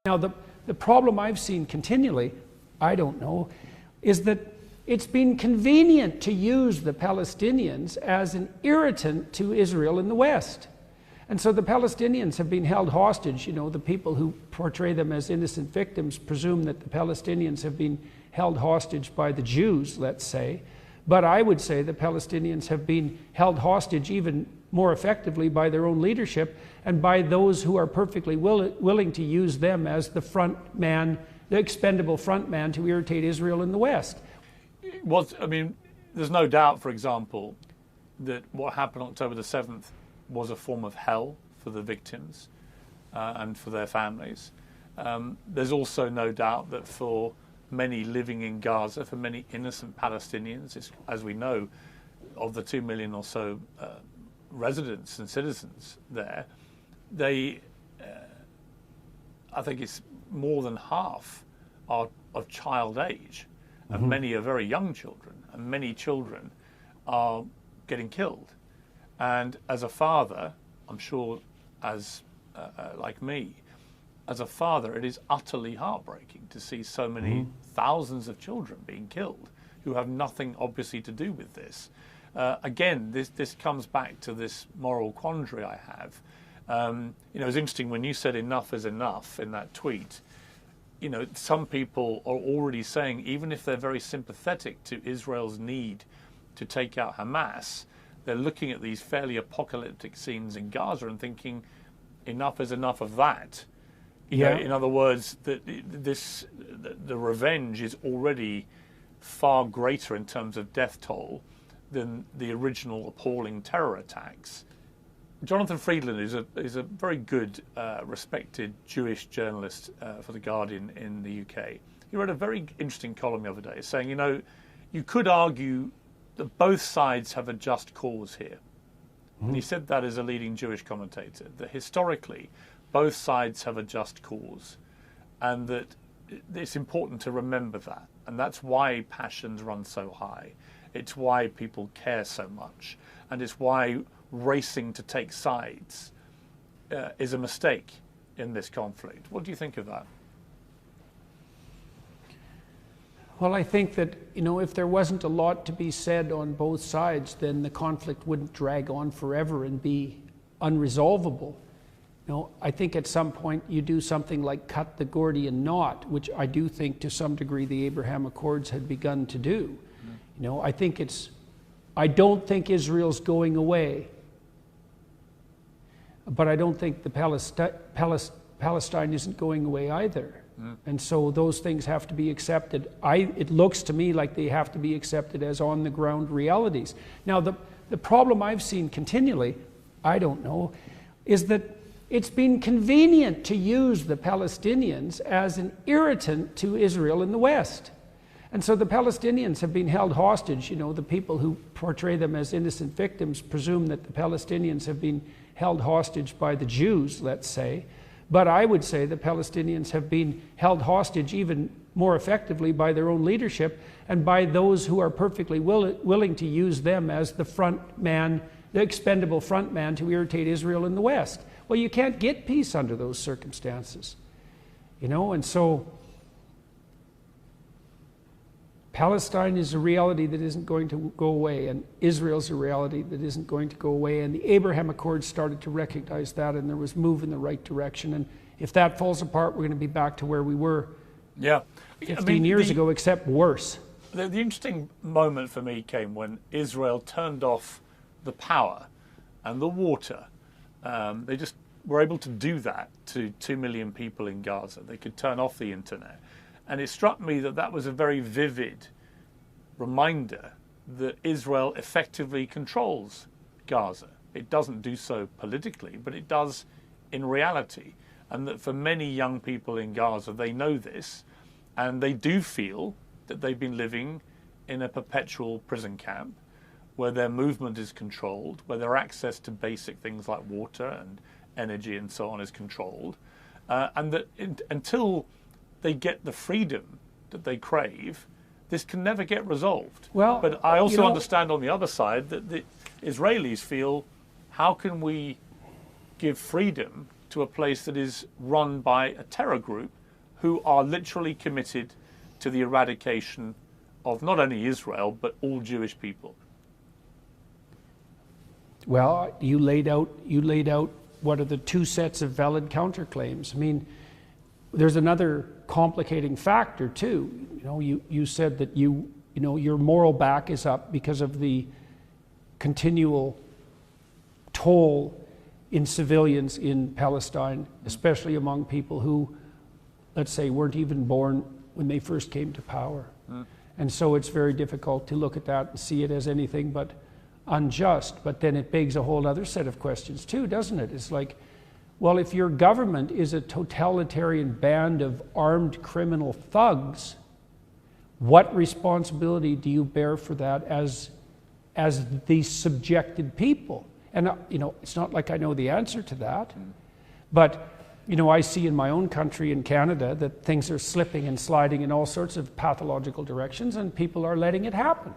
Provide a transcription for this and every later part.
Now, the problem I've seen continually, I don't know, is that it's been convenient to use the Palestinians as an irritant to Israel in the West. And so the Palestinians have been held hostage. You know, the people who portray them as innocent victims presume that the Palestinians have been held hostage by the Jews, let's say. But I would say the Palestinians have been held hostage even more effectively by their own leadership and by those who are perfectly willing to use them as the front man, the expendable front man to irritate Israel in the West. Well, I mean, there's no doubt, for example, that what happened on October the 7th was a form of hell for the victims and for their families. There's also no doubt that for many living in Gaza, for many innocent Palestinians, as we know, of the 2 million or so residents and citizens there, I think it's more than half are of child age. And many are very young children, and many children are getting killed. And as a father, I'm sure as like me, as a father, it is utterly heartbreaking to see so many thousands of children being killed who have nothing obviously to do with this. Again, this comes back to this moral quandary I have. You know, it's interesting when you said enough is enough in that tweet. You know, some people are already saying, even if they're very sympathetic to Israel's need to take out Hamas, they're looking at these fairly apocalyptic scenes in Gaza and thinking, enough is enough of that. You know, in other words, the revenge is already far greater in terms of death toll than the original appalling terror attacks. Jonathan Friedland is a very good, respected Jewish journalist for The Guardian in the UK. He wrote a very interesting column the other day saying, you know, you could argue that both sides have a just cause here. And he said that as a leading Jewish commentator, that historically both sides have a just cause, and that it's important to remember that. And that's why passions run so high. It's why people care so much. And it's why racing to take sides is a mistake in this conflict. What do you think of that? Well, I think that, you know, if there wasn't a lot to be said on both sides, then the conflict wouldn't drag on forever and be unresolvable. You know, I think at some point you do something like cut the Gordian knot, which I do think to some degree the Abraham Accords had begun to do. You know, I don't think Israel's going away. But I don't think the Palestine isn't going away either. And so those things have to be accepted. It looks to me like they have to be accepted as on-the-ground realities. Now, the problem I've seen continually, I don't know, is that it's been convenient to use the Palestinians as an irritant to Israel in the West. And so the Palestinians have been held hostage. You know, the people who portray them as innocent victims presume that the Palestinians have been held hostage by the Jews, let's say. But I would say the Palestinians have been held hostage even more effectively by their own leadership and by those who are perfectly willing to use them as the front man, the expendable front man to irritate Israel in the West. Well, you can't get peace under those circumstances. You know, and so Palestine is a reality that isn't going to go away, and Israel's a reality that isn't going to go away. And the Abraham Accords started to recognize that, and there was move in the right direction. And if that falls apart, we're going to be back to where we were 15 years ago, except worse. The interesting moment for me came when Israel turned off the power and the water. They just were able to do that to 2 million people in Gaza. They could turn off the internet. And it struck me that that was a very vivid reminder that Israel effectively controls Gaza. It doesn't do so politically, but it does in reality. And that for many young people in Gaza, they know this, and they do feel that they've been living in a perpetual prison camp where their movement is controlled, where their access to basic things like water and energy and so on is controlled, and that until they get the freedom that they crave, this can never get resolved. Well, but I also understand on the other side that the Israelis feel, how can we give freedom to a place that is run by a terror group who are literally committed to the eradication of not only Israel, but all Jewish people? Well, you laid out what are the two sets of valid counterclaims. I mean, there's another complicating factor too. You said that your moral back is up because of the continual toll in civilians in Palestine, especially among people who, let's say, weren't even born when they first came to power. And so it's very difficult to look at that and see it as anything but unjust. But then it begs a whole other set of questions too, doesn't it? It's like, well, if your government is a totalitarian band of armed criminal thugs, what responsibility do you bear for that as the subjected people? And it's not like I know the answer to that, but I see in my own country, in Canada, that things are slipping and sliding in all sorts of pathological directions, and people are letting it happen.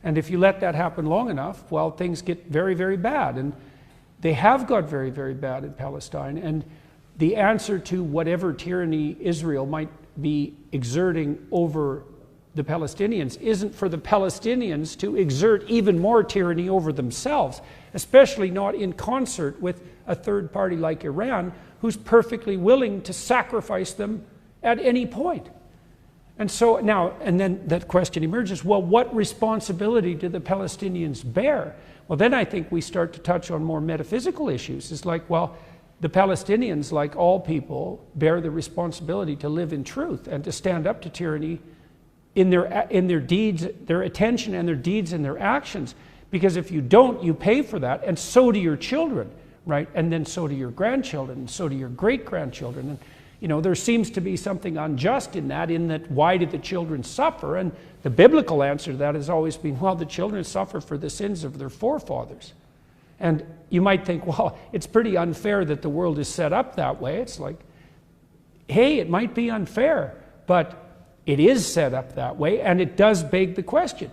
And if you let that happen long enough, well, things get very, very bad. And they have got very, very bad in Palestine. And the answer to whatever tyranny Israel might be exerting over the Palestinians isn't for the Palestinians to exert even more tyranny over themselves, especially not in concert with a third party like Iran, who's perfectly willing to sacrifice them at any point. And so now, and then that question emerges, well, what responsibility do the Palestinians bear? Well, then I think we start to touch on more metaphysical issues. It's like, well, the Palestinians, like all people, bear the responsibility to live in truth and to stand up to tyranny in their deeds, their attention and their deeds and their actions. Because if you don't, you pay for that, and so do your children, right? And then so do your grandchildren, and so do your great-grandchildren. And there seems to be something unjust in that why did the children suffer? And the biblical answer to that has always been, well, the children suffer for the sins of their forefathers. And you might think, well, it's pretty unfair that the world is set up that way. It's like, hey, it might be unfair, but it is set up that way, and it does beg the question.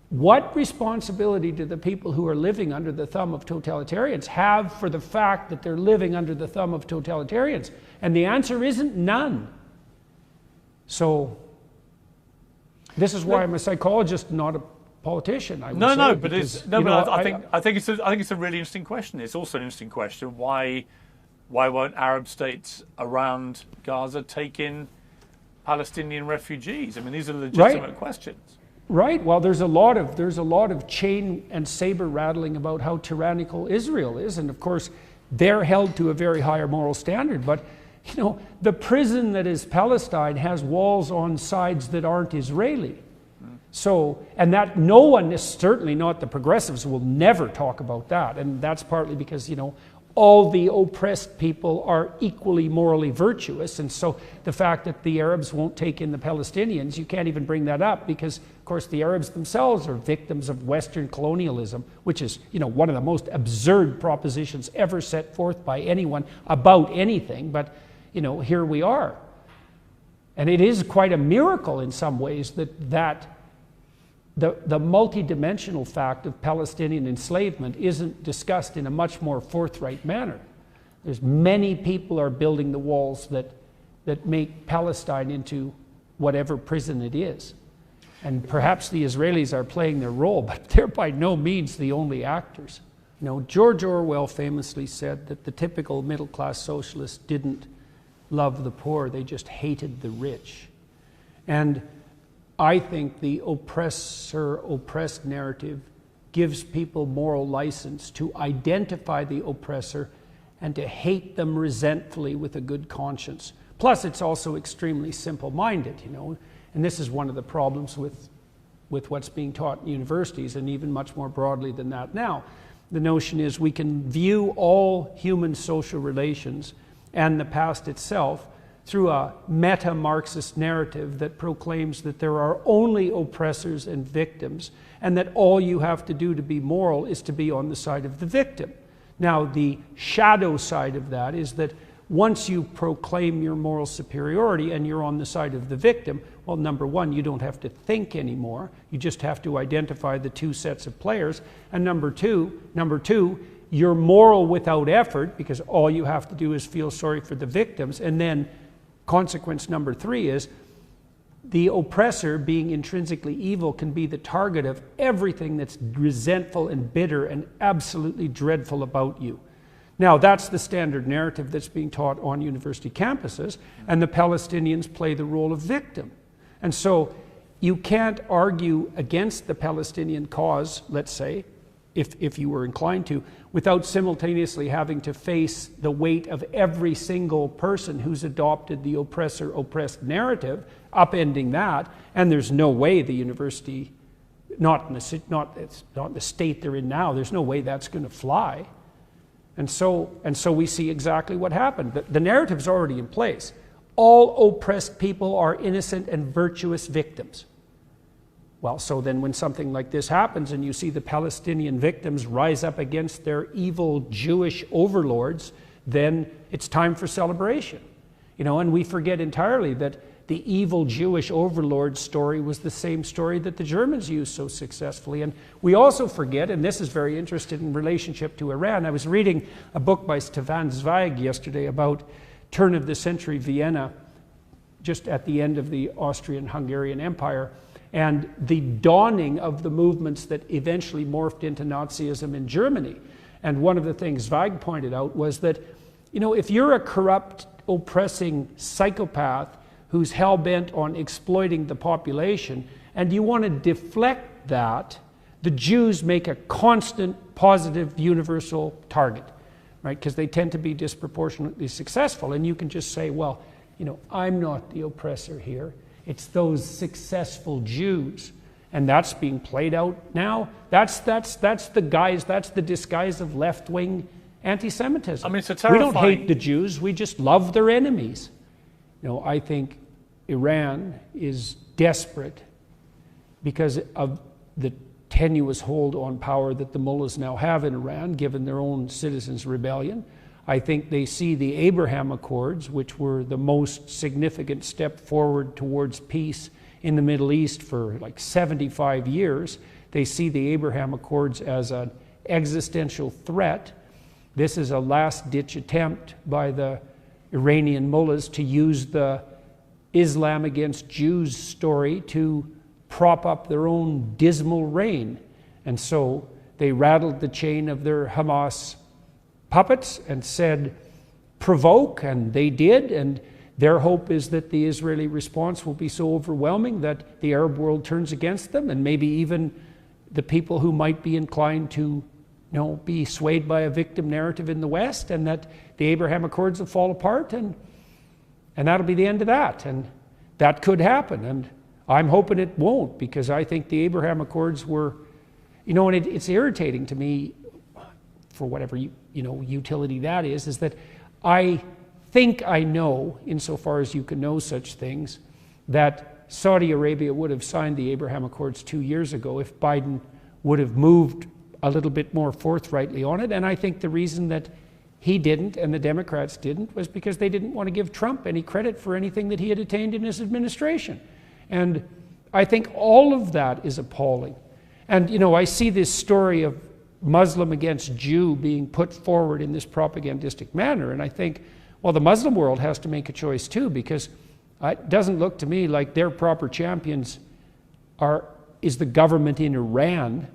What responsibility do the people who are living under the thumb of totalitarians have for the fact that they're living under the thumb of totalitarians? And the answer isn't none. So this is why I'm a psychologist, not a politician. I think it's a really interesting question. It's also an interesting question. Why won't Arab states around Gaza take in Palestinian refugees? I mean, these are legitimate questions. Right. Well, there's a lot of chain and saber rattling about how tyrannical Israel is, and of course, they're held to a very higher moral standard. But the prison that is Palestine has walls on sides that aren't Israeli. So, and that no one, certainly not the progressives, will never talk about that, and that's partly because all the oppressed people are equally morally virtuous, and so the fact that the Arabs won't take in the Palestinians, you can't even bring that up because, of course, the Arabs themselves are victims of Western colonialism, which is, one of the most absurd propositions ever set forth by anyone about anything. But, here we are, and it is quite a miracle in some ways that the multidimensional fact of Palestinian enslavement isn't discussed in a much more forthright manner. There's many people are building the walls that make Palestine into whatever prison it is. And perhaps the Israelis are playing their role, but they're by no means the only actors. George Orwell famously said that the typical middle-class socialist didn't love the poor, they just hated the rich. And I think the oppressor-oppressed narrative gives people moral license to identify the oppressor and to hate them resentfully with a good conscience. Plus, it's also extremely simple-minded, and this is one of the problems with what's being taught in universities, and even much more broadly than that now. The notion is we can view all human social relations and the past itself through a meta-Marxist narrative that proclaims that there are only oppressors and victims, and that all you have to do to be moral is to be on the side of the victim. Now, the shadow side of that is that once you proclaim your moral superiority and you're on the side of the victim, well, number one, you don't have to think anymore. You just have to identify the two sets of players. And number two, you're moral without effort, because all you have to do is feel sorry for the victims and then consequence number 3 is the oppressor, being intrinsically evil, can be the target of everything that's resentful and bitter and absolutely dreadful about you. Now, that's the standard narrative that's being taught on university campuses, and the Palestinians play the role of victim. And so you can't argue against the Palestinian cause, let's say, if you were inclined to, without simultaneously having to face the weight of every single person who's adopted the oppressor-oppressed narrative, upending that. And there's no way the university, not in the state they're in now, there's no way that's going to fly. And so we see exactly what happened. The narrative's already in place. All oppressed people are innocent and virtuous victims. Well, so then when something like this happens and you see the Palestinian victims rise up against their evil Jewish overlords, then it's time for celebration. And we forget entirely that the evil Jewish overlord story was the same story that the Germans used so successfully. And we also forget, and this is very interesting in relationship to Iran, I was reading a book by Stefan Zweig yesterday about turn of the century Vienna, just at the end of the Austrian-Hungarian Empire, and the dawning of the movements that eventually morphed into Nazism in Germany. And one of the things Zweig pointed out was that, if you're a corrupt, oppressing psychopath who's hell-bent on exploiting the population, and you want to deflect that, the Jews make a constant, positive, universal target, right? Because they tend to be disproportionately successful. And you can just say, well, I'm not the oppressor here. It's those successful Jews. And that's being played out now. That's the disguise of left-wing anti-Semitism. I mean, it's a terrifying... We don't hate the Jews, we just love their enemies. I think Iran is desperate because of the tenuous hold on power that the mullahs now have in Iran, given their own citizens' rebellion. I think they see the Abraham Accords, which were the most significant step forward towards peace in the Middle East for like 75 years. They see the Abraham Accords as an existential threat. This is a last-ditch attempt by the Iranian mullahs to use the Islam against Jews story to prop up their own dismal reign. And so they rattled the chain of their Hamas puppets and said, provoke, and they did. And their hope is that the Israeli response will be so overwhelming that the Arab world turns against them, and maybe even the people who might be inclined to be swayed by a victim narrative in the West, and that the Abraham Accords will fall apart, and that'll be the end of that. And that could happen, and I'm hoping it won't, because I think the Abraham Accords were, and it's irritating to me, for whatever utility that is that I think I know, insofar as you can know such things, that Saudi Arabia would have signed the Abraham Accords 2 years ago if Biden would have moved a little bit more forthrightly on it. And I think the reason that he didn't and the Democrats didn't was because they didn't want to give Trump any credit for anything that he had attained in his administration. And I think all of that is appalling. And, I see this story of Muslim against Jew being put forward in this propagandistic manner, and I think, well, the Muslim world has to make a choice too, because it doesn't look to me like their proper champions is the government in Iran,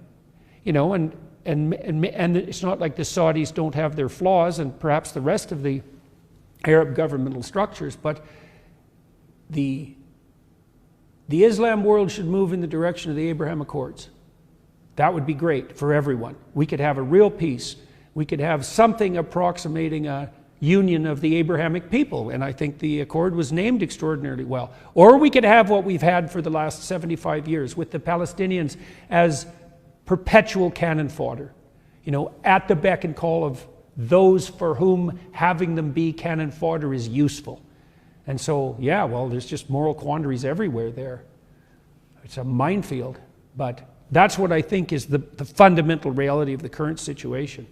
and it's not like the Saudis don't have their flaws, and perhaps the rest of the Arab governmental structures, but the Islam world should move in the direction of the Abraham Accords. That would be great for everyone. We could have a real peace. We could have something approximating a union of the Abrahamic people, and I think the accord was named extraordinarily well. Or we could have what we've had for the last 75 years with the Palestinians as perpetual cannon fodder, at the beck and call of those for whom having them be cannon fodder is useful. And so, there's just moral quandaries everywhere there. It's a minefield, but that's what I think is the fundamental reality of the current situation.